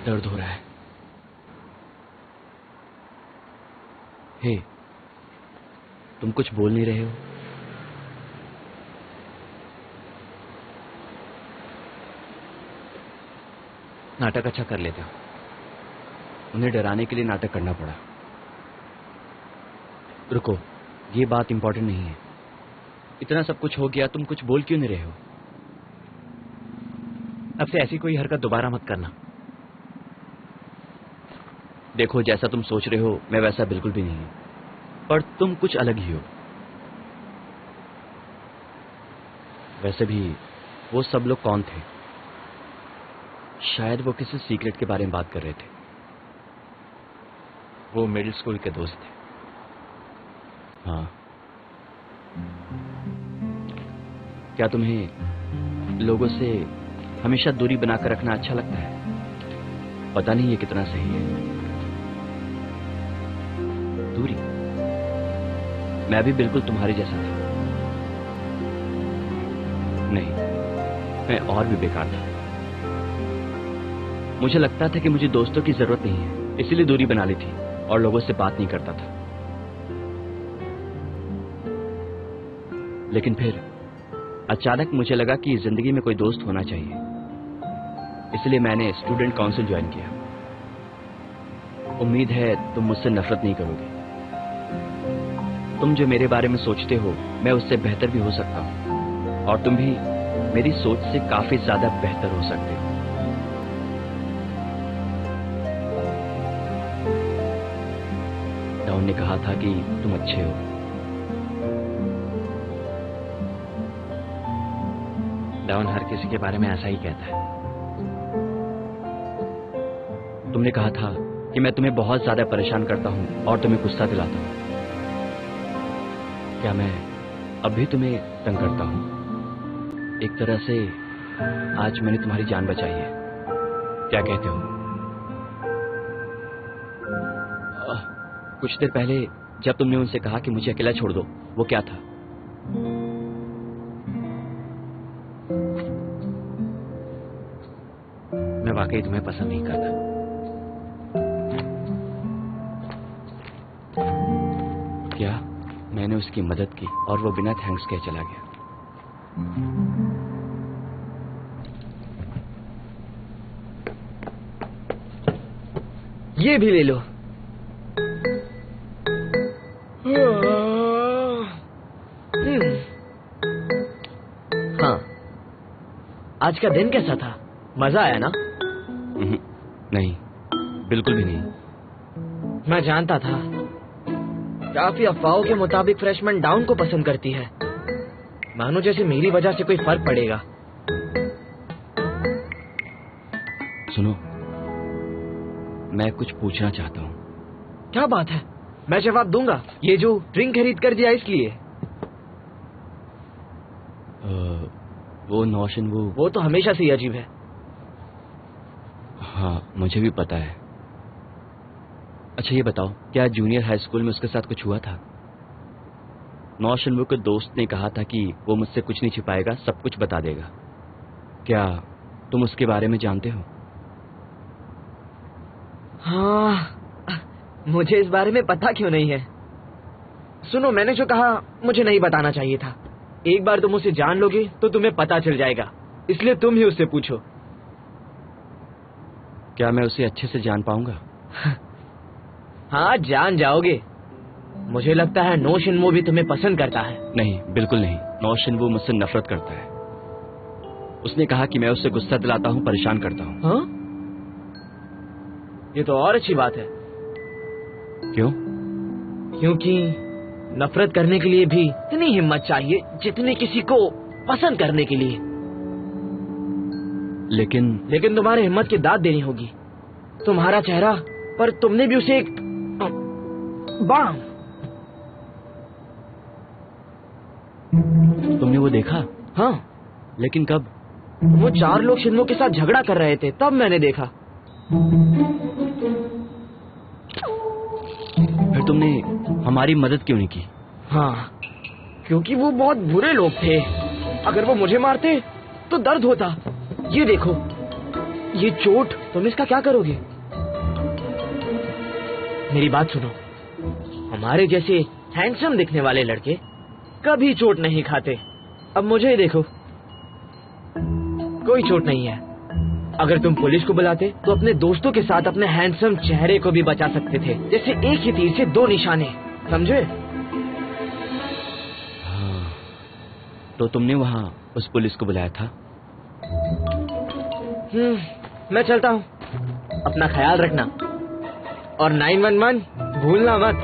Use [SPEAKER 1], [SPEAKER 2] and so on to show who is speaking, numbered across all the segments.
[SPEAKER 1] दर्द हो रहा है। हे, तुम कुछ बोल नहीं रहे हो। नाटक अच्छा कर लेते हो। उन्हें डराने के लिए नाटक करना पड़ा। रुको, ये बात इंपॉर्टेंट नहीं है। इतना सब कुछ हो गया, तुम कुछ बोल क्यों नहीं रहे हो? अब से ऐसी कोई हरकत दोबारा मत करना। देखो, जैसा तुम सोच रहे हो मैं वैसा बिल्कुल भी नहीं हूं, पर तुम कुछ अलग ही हो। वैसे भी वो सब लोग कौन थे? शायद वो किसी सीक्रेट के बारे में बात कर रहे थे। वो मिडिल स्कूल के दोस्त थे। हाँ। क्या तुम्हें लोगों से हमेशा दूरी बनाकर रखना अच्छा लगता है? पता नहीं ये कितना सही है। दूरी? मैं भी बिल्कुल तुम्हारे जैसा था। नहीं, मैं और भी बेकार था। मुझे लगता था कि मुझे दोस्तों की जरूरत नहीं है, इसीलिए दूरी बना ली थी और लोगों से बात नहीं करता था। लेकिन फिर अचानक मुझे लगा कि जिंदगी में कोई दोस्त होना चाहिए, इसलिए मैंने स्टूडेंट काउंसिल ज्वाइन किया। उम्मीद है तुम मुझसे नफरत नहीं करोगे। तुम जो मेरे बारे में सोचते हो मैं उससे बेहतर भी हो सकता हूं, और तुम भी मेरी सोच से काफी ज्यादा बेहतर हो सकते हो। डाउन ने कहा था कि तुम अच्छे हो। डाउन हर किसी के बारे में ऐसा ही कहता है। तुमने कहा था कि मैं तुम्हें बहुत ज्यादा परेशान करता हूं और तुम्हें गुस्सा दिलाता हूं। क्या मैं अभी तुम्हें तंग करता हूं? एक तरह से आज मैंने तुम्हारी जान बचाई है। क्या कहते हो? कुछ देर पहले जब तुमने उनसे कहा कि मुझे अकेला छोड़ दो, वो क्या था? मैं वाकई तुम्हें पसंद नहीं करता। क्या? मैंने उसकी मदद की और वो बिना थैंक्स के चला गया।
[SPEAKER 2] ये भी ले लो। हाँ, आज का दिन कैसा था? मजा आया ना?
[SPEAKER 1] नहीं, बिल्कुल भी नहीं।
[SPEAKER 2] मैं जानता था। काफी अफवाहों के मुताबिक फ्रेशमैन डाउन को पसंद करती है। मानो जैसे मेरी वजह से कोई फर्क पड़ेगा।
[SPEAKER 1] सुनो, मैं कुछ पूछना चाहता हूँ।
[SPEAKER 2] क्या बात है? मैं जवाब दूंगा। ये जो ड्रिंक खरीद कर दिया इसलिए?
[SPEAKER 1] वो नौशन
[SPEAKER 2] वो तो हमेशा से ही अजीब है।
[SPEAKER 1] हाँ, मुझे भी पता है। अच्छा ये बताओ, क्या जूनियर हाई स्कूल में उसके साथ कुछ हुआ था? नौशन के दोस्त ने कहा था कि वो मुझसे कुछ नहीं छिपाएगा, सब कुछ बता देगा। क्या तुम उसके बारे में जानते हो?
[SPEAKER 2] हाँ, मुझे इस बारे में पता क्यों नहीं है। सुनो, मैंने जो कहा मुझे नहीं बताना चाहिए था। एक बार तुम उसे जान लोगे तो तुम्हें पता चल जाएगा, इसलिए तुम ही उससे पूछो।
[SPEAKER 1] क्या मैं उसे अच्छे से जान पाऊंगा?
[SPEAKER 2] हाँ, जान जाओगे। मुझे लगता है नो शिन्मो भी तुम्हें पसंद करता है।
[SPEAKER 1] नहीं, बिल्कुल नहीं। नो शिन्मो मुझसे नफरत करता है। उसने कहा कि मैं उससे गुस्सा दिलाता हूँ, परेशान करता हूँ।
[SPEAKER 2] हाँ? ये तो और अच्छी बात है।
[SPEAKER 1] क्यों?
[SPEAKER 2] क्योंकि नफरत करने के लिए भी इतनी हिम्मत चाहिए जितनी किसी को पसंद करने के लिए। लेकिन तुम्हारे हिम्मत की दाद देनी होगी। तुम्हारा चेहरा, पर तुमने भी उसे एक बाम।
[SPEAKER 1] तुमने वो देखा?
[SPEAKER 2] हाँ।
[SPEAKER 1] लेकिन कब?
[SPEAKER 2] वो 4 लोग शिन्मो के साथ झगड़ा कर रहे थे, तब मैंने देखा।
[SPEAKER 1] फिर तुमने हमारी मदद क्यों नहीं की?
[SPEAKER 2] हाँ, क्योंकि वो बहुत बुरे लोग थे। अगर वो मुझे मारते तो दर्द होता। ये देखो। ये चोट, तुम इसका क्या करोगे? मेरी बात सुनो, हमारे जैसे हैंडसम दिखने वाले लड़के कभी चोट नहीं खाते। अब मुझे ही देखो, कोई चोट नहीं है। अगर तुम पुलिस को बुलाते तो अपने दोस्तों के साथ अपने हैंडसम चेहरे को भी बचा सकते थे। जैसे एक ही तीर से दो निशाने, समझे?
[SPEAKER 1] हाँ, तो तुमने वहाँ उस पुलिस को बुलाया था?
[SPEAKER 2] मैं चलता हूँ, अपना ख्याल रखना और 911 भूलना मत,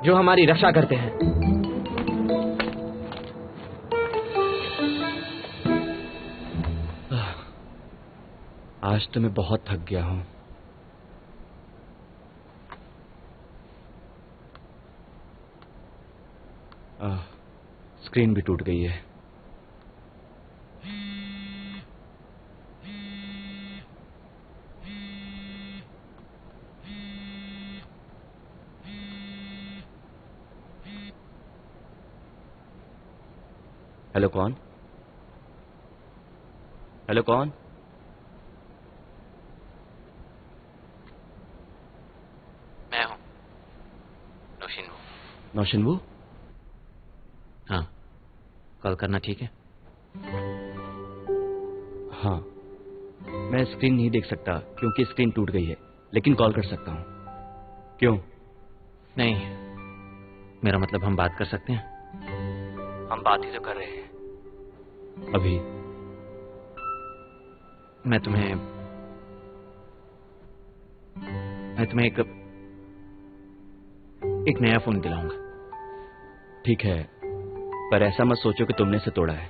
[SPEAKER 2] जो हमारी रक्षा करते हैं।
[SPEAKER 1] आज तो मैं बहुत थक गया हूँ। स्क्रीन भी टूट गई है। हेलो, कौन? हेलो, कौन?
[SPEAKER 3] मैं हूँ नौशिनवू।
[SPEAKER 1] नौशिनवू?
[SPEAKER 3] हाँ, कॉल करना ठीक है?
[SPEAKER 1] हाँ, मैं स्क्रीन नहीं देख सकता क्योंकि स्क्रीन टूट गई है, लेकिन कॉल कर सकता हूँ। क्यों?
[SPEAKER 3] नहीं, मेरा मतलब हम बात कर सकते हैं।
[SPEAKER 1] हम बात ही तो कर रहे हैं अभी।
[SPEAKER 3] मैं तुम्हें एक नया फोन दिलाऊंगा।
[SPEAKER 1] ठीक है, पर ऐसा मत सोचो कि तुमने इसे तोड़ा है।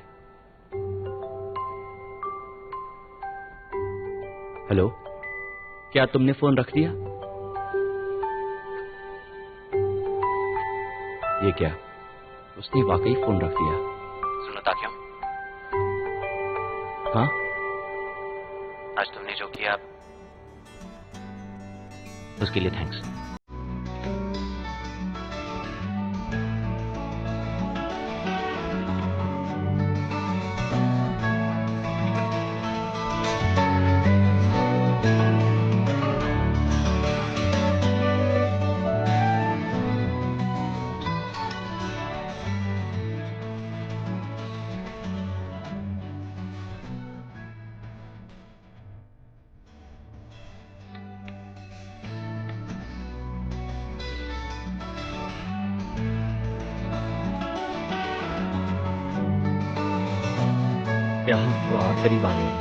[SPEAKER 1] हेलो, क्या तुमने फोन रख दिया? ये क्या, उसने वाकई फोन रख दिया।
[SPEAKER 3] सुनो ताक्यों,
[SPEAKER 1] हाँ?
[SPEAKER 3] आज तुमने जो किया उसके लिए थैंक्स।
[SPEAKER 1] यहाँ बहुत करीब आ गए।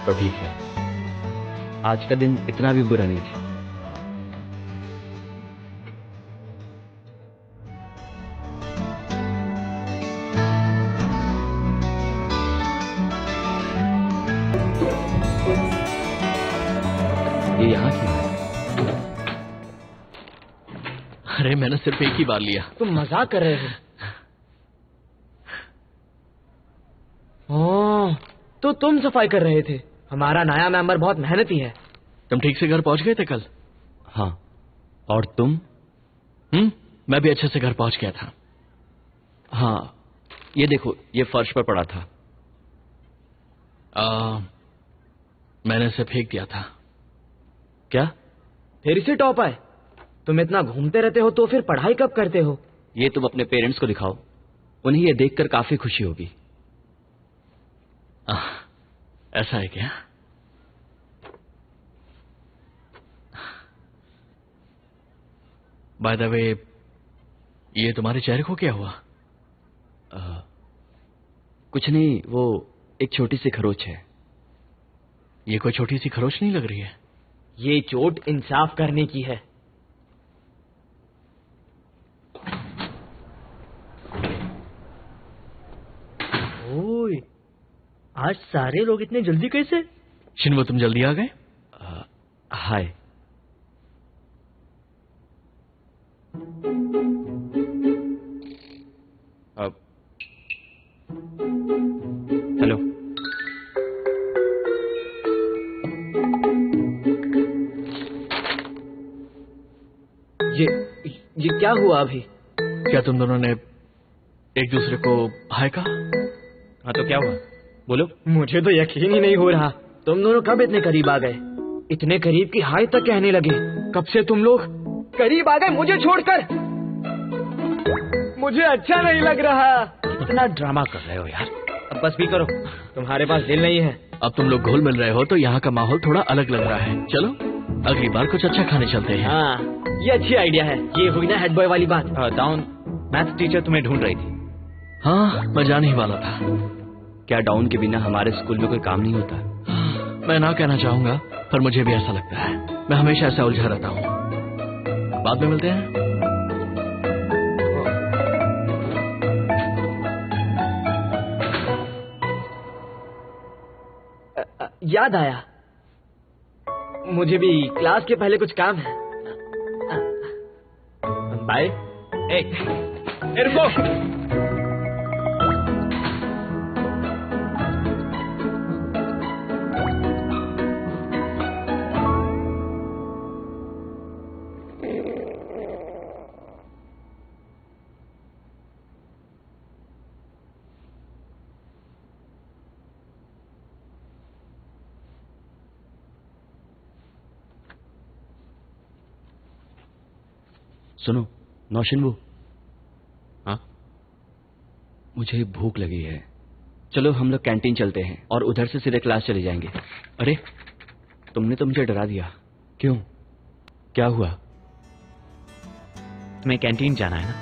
[SPEAKER 1] तो ठीक है, आज का दिन इतना भी बुरा नहीं था। ये यहाँ क्यों है?
[SPEAKER 4] अरे मैंने सिर्फ एक ही बार लिया।
[SPEAKER 2] तुम मजाक कर रहे हो? ओह, तो तुम सफाई कर रहे थे। हमारा नया मेंबर बहुत मेहनती है।
[SPEAKER 4] तुम ठीक से घर पहुंच गए थे कल?
[SPEAKER 1] हाँ, और तुम?
[SPEAKER 4] मैं भी अच्छे से घर पहुंच गया था।
[SPEAKER 1] हाँ, ये देखो, ये फर्श पर पड़ा था।
[SPEAKER 4] मैंने इसे फेंक दिया था।
[SPEAKER 1] क्या?
[SPEAKER 2] फिर से टॉप आए? तुम इतना घूमते रहते हो तो फिर पढ़ाई कब करते हो?
[SPEAKER 1] ये तुम अपने पेरेंट्स को दिखाओ, उन्हें ये देखकर काफी खुशी होगी।
[SPEAKER 4] ऐसा है क्या? बाय द वे, ये तुम्हारे चेहरे को क्या हुआ?
[SPEAKER 1] कुछ नहीं, वो एक छोटी सी खरोच है।
[SPEAKER 4] ये कोई छोटी सी खरोच नहीं लग रही है।
[SPEAKER 2] ये चोट इंसाफ करने की है।
[SPEAKER 5] ओए, आज सारे लोग इतने जल्दी कैसे?
[SPEAKER 4] शिनवो, तुम जल्दी आ गए?
[SPEAKER 1] हाय। अब हेलो।
[SPEAKER 2] ये ये क्या हुआ अभी?
[SPEAKER 4] क्या तुम दोनों ने एक दूसरे को हाय कहा?
[SPEAKER 3] हाँ तो क्या हुआ, बोलो।
[SPEAKER 2] मुझे तो यकीन ही नहीं हो रहा। तुम दोनों कब इतने करीब आ गए? इतने करीब कि हाय तक कहने लगे। कब से तुम लोग करीब आ गए मुझे छोड़कर? मुझे अच्छा नहीं लग रहा।
[SPEAKER 3] इतना ड्रामा कर रहे हो यार,
[SPEAKER 2] अब बस भी करो, तुम्हारे पास दिल नहीं है।
[SPEAKER 4] अब तुम लोग घुल मिल रहे हो तो यहाँ का माहौल थोड़ा अलग लग रहा है। चलो अगली बार कुछ अच्छा खाने चलते हैं।
[SPEAKER 2] हाँ, ये अच्छी आइडिया है। ये हुई ना हेड बॉय वाली बात।
[SPEAKER 3] डाउन, मैथ्स टीचर तुम्हें ढूंढ रही थी।
[SPEAKER 4] हाँ, मैं जाने ही वाला था।
[SPEAKER 1] क्या डाउन के बिना हमारे स्कूल में कोई काम नहीं होता?
[SPEAKER 4] मैं ना कहना चाहूंगा, पर मुझे भी ऐसा लगता है। मैं हमेशा ऐसा उलझा रहता हूँ। बाद में मिलते हैं।
[SPEAKER 2] याद आया, मुझे भी क्लास के पहले कुछ काम है। बाय। रुको।
[SPEAKER 1] सुनो नौशिनबू,
[SPEAKER 3] हाँ
[SPEAKER 1] मुझे भूख लगी है। चलो हम लोग कैंटीन चलते हैं और उधर से सीधे क्लास चले जाएंगे। अरे तुमने तो मुझे डरा दिया। क्यों, क्या हुआ?
[SPEAKER 3] तुम्हें कैंटीन जाना है ना?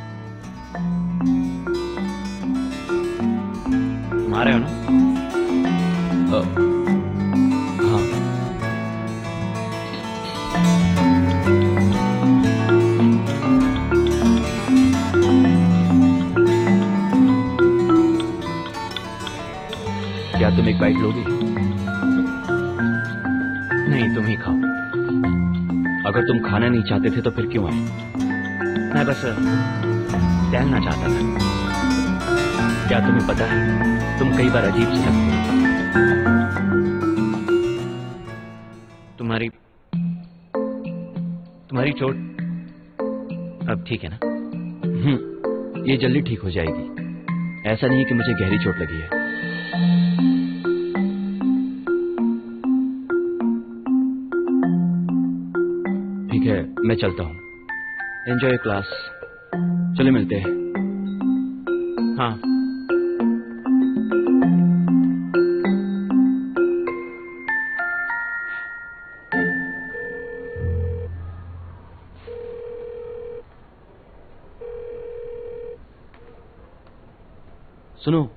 [SPEAKER 3] तुम आ रहे हो ना?
[SPEAKER 1] हाँ। क्या तुम एक बाइट लोगी?
[SPEAKER 3] नहीं, तुम ही खाओ।
[SPEAKER 1] अगर तुम खाना नहीं चाहते थे तो फिर क्यों आए?
[SPEAKER 3] मैं बस टहलना चाहता था।
[SPEAKER 1] क्या तुम्हें पता है, तुम कई बार अजीब से लगते हो।
[SPEAKER 3] तुम्हारी चोट अब ठीक है ना?
[SPEAKER 1] ये जल्दी ठीक हो जाएगी। ऐसा नहीं कि मुझे गहरी चोट लगी है। ठीक है, मैं चलता हूँ। Enjoy class. चलो मिलते हैं।
[SPEAKER 3] हाँ।
[SPEAKER 1] सुनो,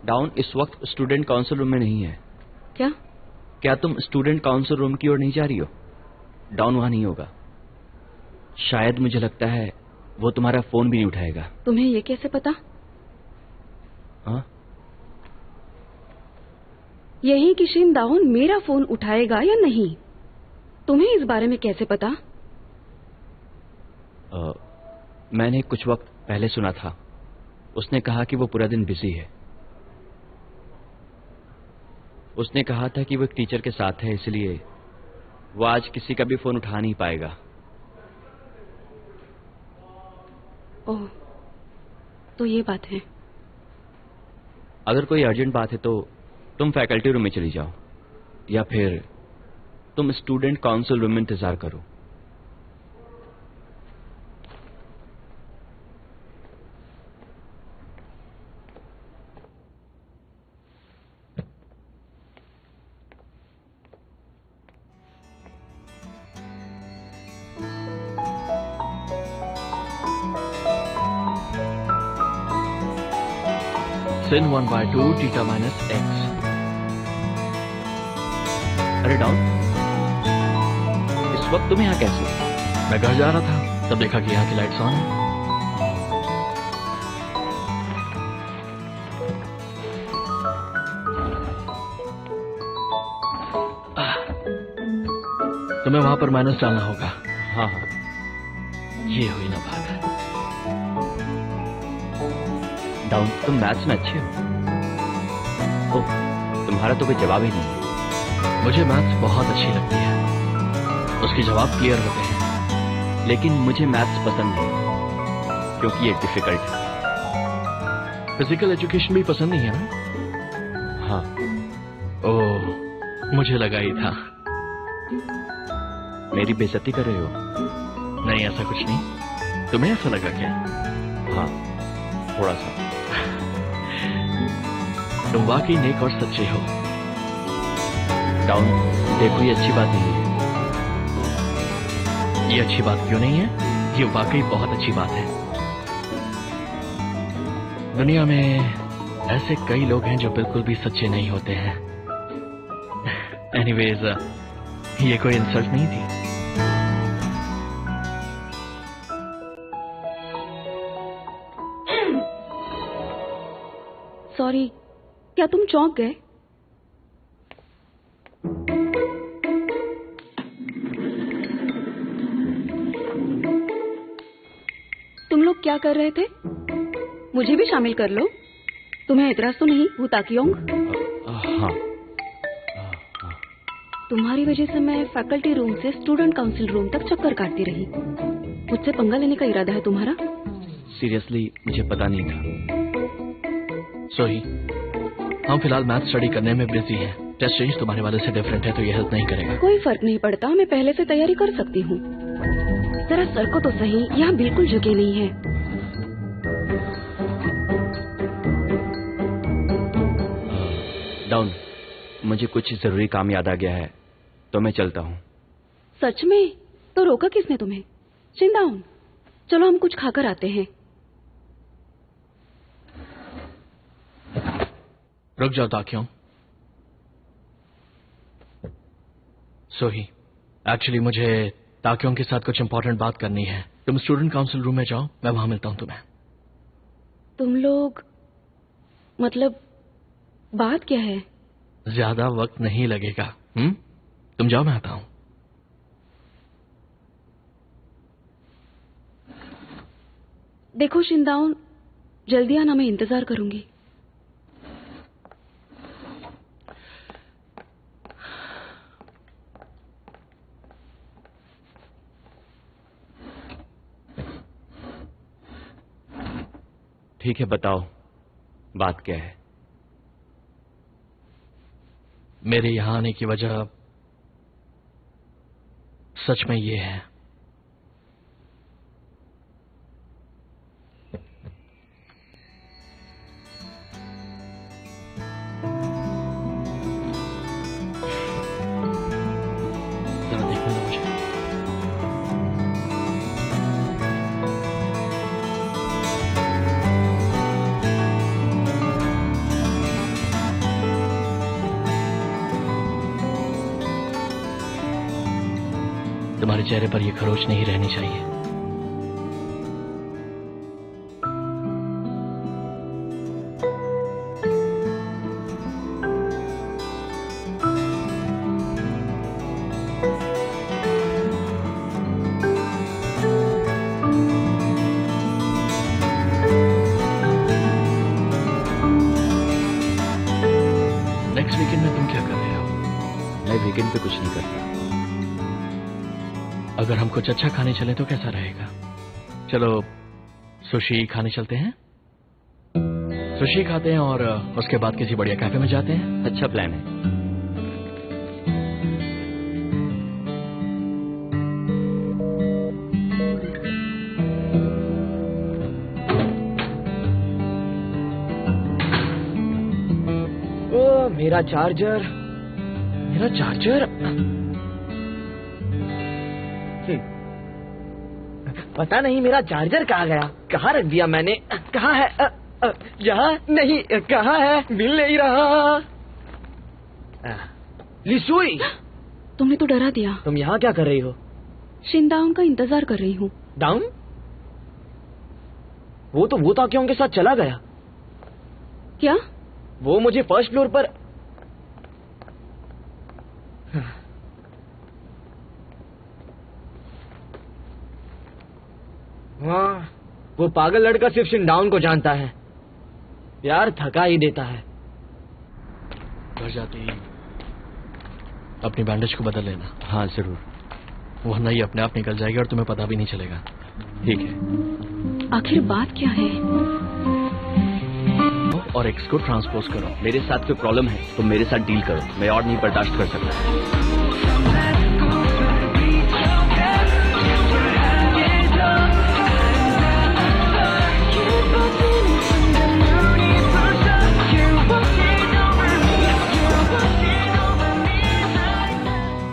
[SPEAKER 1] डाउन इस वक्त स्टूडेंट काउंसिल रूम में नहीं है।
[SPEAKER 6] क्या?
[SPEAKER 1] क्या तुम स्टूडेंट काउंसिल रूम की ओर नहीं जा रही हो? डाउन वहां नहीं होगा। शायद मुझे लगता है वो तुम्हारा फोन भी नहीं उठाएगा।
[SPEAKER 6] तुम्हें ये कैसे पता?
[SPEAKER 1] हाँ?
[SPEAKER 6] यही कि शिन दाउन मेरा फोन उठाएगा या नहीं, तुम्हें इस बारे में कैसे पता?
[SPEAKER 1] मैंने कुछ वक्त पहले सुना था। उसने कहा कि वो पूरा दिन बिजी है। उसने कहा था कि वो एक टीचर के साथ है, इसलिए वो आज किसी का भी फोन उठा नहीं पाएगा।
[SPEAKER 6] ओह, तो ये बात है।
[SPEAKER 1] अगर कोई अर्जेंट बात है तो तुम फैकल्टी रूम में चली जाओ, या फिर तुम स्टूडेंट काउंसिल रूम में इंतजार करो।
[SPEAKER 4] sin 1/2 theta minus x.
[SPEAKER 1] अरे डाउन, इस वक्त तुम यहाँ कैसे?
[SPEAKER 4] मैं घर जा रहा था, तब देखा कि यहाँ की लाइट्स ऑन है। तुम्हें वहां पर माइनस डालना होगा।
[SPEAKER 1] हाँ हाँ,
[SPEAKER 4] ये हुई ना बात।
[SPEAKER 1] डाउन तुम मैथ्स में अच्छे हो। ओह, तुम्हारा तो कोई जवाब ही नहीं है।
[SPEAKER 4] मुझे मैथ्स बहुत अच्छी लगती है, उसके जवाब क्लियर होते हैं।
[SPEAKER 1] लेकिन मुझे मैथ्स पसंद है क्योंकि ये डिफिकल्ट है।
[SPEAKER 4] फिजिकल एजुकेशन भी पसंद नहीं है ना?
[SPEAKER 1] हाँ,
[SPEAKER 4] ओह, मुझे लगा ही था।
[SPEAKER 1] मेरी बेइज्जती कर रहे हो?
[SPEAKER 4] नहीं, ऐसा कुछ नहीं। तुम्हें ऐसा लगा क्या?
[SPEAKER 1] हाँ, थोड़ा सा।
[SPEAKER 4] तुम वाकई नेक और सच्चे हो।
[SPEAKER 1] डाउन, देखो ये अच्छी बात नहीं है।
[SPEAKER 4] ये अच्छी बात क्यों नहीं है? ये वाकई बहुत अच्छी बात है। दुनिया में ऐसे कई लोग हैं जो बिल्कुल भी सच्चे नहीं होते हैं। एनीवेज, ये कोई इंसल्ट नहीं थी।
[SPEAKER 6] सॉरी, क्या तुम चौंक गए? तुम लोग क्या कर रहे थे? मुझे भी शामिल कर लो। तुम्हें एतराज तो नहीं, वो ताकियोंग?
[SPEAKER 1] हाँ।
[SPEAKER 6] तुम्हारी वजह से मैं फैकल्टी रूम से स्टूडेंट काउंसिल रूम तक चक्कर काटती रही। मुझसे पंगा लेने का इरादा है तुम्हारा?
[SPEAKER 1] सीरियसली मुझे पता नहीं था।
[SPEAKER 4] सोही, हम फिलहाल मैथ स्टडी करने में बिजी हैं। टेस्ट रेंज तुम्हारे वाले से डिफरेंट है तो ये हेल्प नहीं करेगा।
[SPEAKER 6] कोई फर्क नहीं पड़ता, मैं पहले से तैयारी कर सकती हूँ। जरा सर को तो सही, यहाँ बिल्कुल झुके नहीं है।
[SPEAKER 1] डाउन, मुझे कुछ जरूरी काम याद आ गया है तो मैं चलता हूँ।
[SPEAKER 6] सच में? तो रोका किसने तुम्हें? चिंदाउन, चलो हम कुछ खाकर आते हैं।
[SPEAKER 4] रुक जाओ ताकियों। सोही, एक्चुअली मुझे ताकियों के साथ कुछ इंपॉर्टेंट बात करनी है। तुम स्टूडेंट काउंसिल रूम में जाओ, मैं वहां मिलता हूं तुम्हें।
[SPEAKER 6] तुम लोग, मतलब बात क्या है?
[SPEAKER 4] ज्यादा वक्त नहीं लगेगा। तुम जाओ, मैं आता हूं।
[SPEAKER 6] देखो शिंदाउन, जल्दी आना, मैं इंतजार करूंगी।
[SPEAKER 1] ठीक है, बताओ बात क्या है?
[SPEAKER 4] मेरे यहां आने की वजह सच में ये है। जरा देखने दो मुझे। तुम्हारे चेहरे पर यह खरोच नहीं रहनी चाहिए। नेक्स्ट वीकेंड में तुम क्या कर रहे हो?
[SPEAKER 1] मैं वीकेंड पे कुछ नहीं करता।
[SPEAKER 4] अगर हम कुछ अच्छा खाने चले तो कैसा रहेगा? चलो सुशी खाने चलते हैं। सुशी खाते हैं और उसके बाद किसी बढ़िया कैफे में जाते हैं।
[SPEAKER 1] अच्छा प्लान है।
[SPEAKER 2] ओ मेरा चार्जर, मेरा चार्जर। पता नहीं मेरा चार्जर कहाँ गया, कहाँ रख दिया मैंने? कहाँ है? यहाँ नहीं, कहाँ है? मिल नहीं रहा। लिसुई,
[SPEAKER 6] तुमने तो डरा दिया।
[SPEAKER 2] तुम यहाँ क्या कर रही हो?
[SPEAKER 6] शिंदाउन का इंतजार कर रही हूँ।
[SPEAKER 2] डाउन? वो तो वो ताकियों के साथ चला गया।
[SPEAKER 6] क्या?
[SPEAKER 2] वो मुझे फर्स्ट फ्लोर पर हाँ, वो पागल लड़का सिर्फ शिनडाउन को जानता है। प्यार थका ही देता है।
[SPEAKER 4] घर जाते ही अपनी बैंडेज को बदल लेना।
[SPEAKER 1] हाँ जरूर।
[SPEAKER 4] वरना ये अपने आप निकल जाएगी और तुम्हें पता भी नहीं चलेगा।
[SPEAKER 1] ठीक है।
[SPEAKER 6] आखिर बात क्या है?
[SPEAKER 4] और एक्स को ट्रांसपोज करो।
[SPEAKER 1] मेरे साथ कोई प्रॉब्लम है तो मेरे साथ डील करो, मैं और नहीं बर्दाश्त कर सकता।